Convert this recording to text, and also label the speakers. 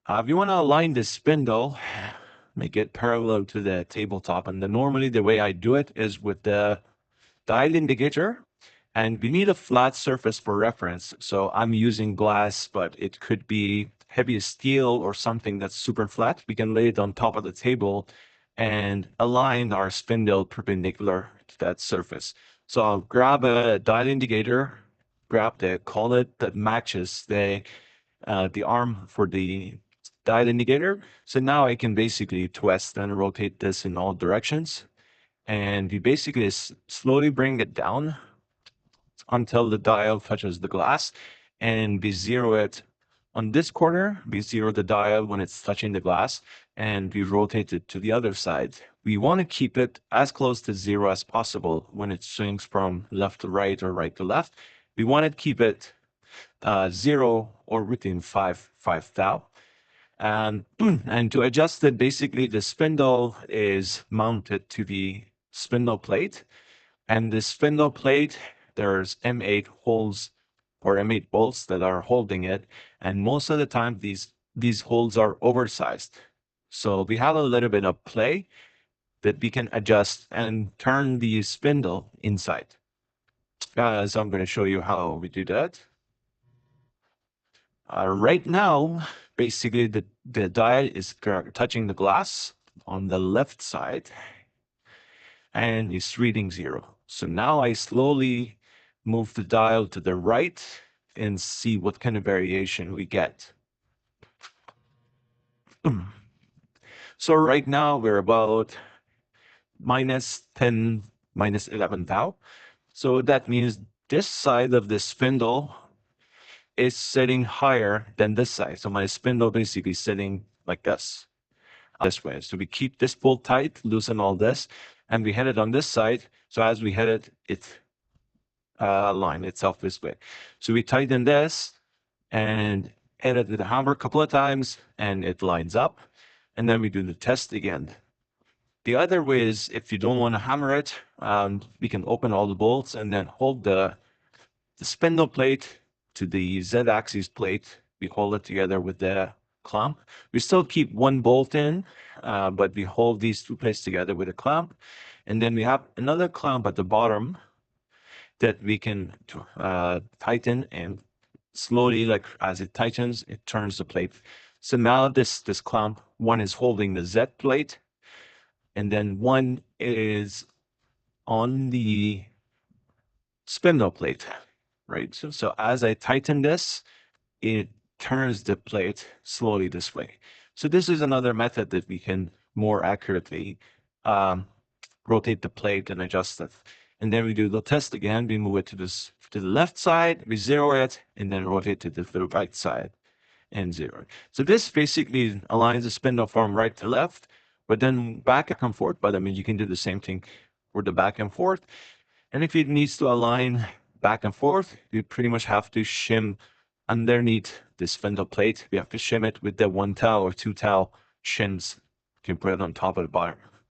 Speaker 1: If you want to align the spindle, make it parallel to the tabletop. And then normally the way I do it is with the dial indicator. And we need a flat surface for reference. So I'm using glass, but it could be heavy steel or something that's super flat. We can lay it on top of the table and align our spindle perpendicular to that surface. So I'll grab a dial indicator, grab the collet that matches the arm for the dial indicator. So now I can basically twist and rotate this in all directions. And we basically slowly bring it down until the dial touches the glass, and we zero it on this corner. We zero the dial when it's touching the glass, and we rotate it to the other side. We want to keep it as close to zero as possible when it swings from left to right or right to left. We want to keep it zero or within five thou. And, and to adjust it, basically the spindle is mounted to the spindle plate. And the spindle plate, there's M8 holes or M8 bolts that are holding it. And most of the time, these holes are oversized. So we have a little bit of play that we can adjust and turn the spindle inside. So I'm going to show you how we do that. Right now, basically the dial is touching the glass on the left side and it's reading zero. So now I slowly move the dial to the right and see what kind of variation we get. So right now we're about minus 10, minus 11 thou. So that means this side of the spindle is sitting higher than this side. So my spindle basically sitting like this way. So we keep this bolt tight, loosen all this, and we hit it on this side. So as we hit it, it align itself this way. So we tighten this and hit it with the hammer a couple of times, and it lines up. And then we do the test again. The other way is if you don't want to hammer it, we can open all the bolts and then hold the spindle plate to the Z-axis plate. We hold it together with the clamp. We still keep one bolt in, but we hold these two plates together with a clamp. And then we have another clamp at the bottom that we can tighten, and slowly, like as it tightens, it turns the plate. So now this clamp, one is holding the Z plate, and then one is on the spindle plate, right? So as I tighten this, it turns the plate slowly this way. So this is another method that we can more accurately rotate the plate and adjust it. And then we do the test again. We move it to the left side, we zero it, and then rotate to the right side and zero. So this basically aligns the spindle from right to left, but then back and forth. But I mean, you can do the same thing for the back and forth. And if it needs to align back and forth, you pretty much have to shim underneath the spindle plate. We have to shim it with the 1 thou or 2 thou shims. You can put it on top of the bottom.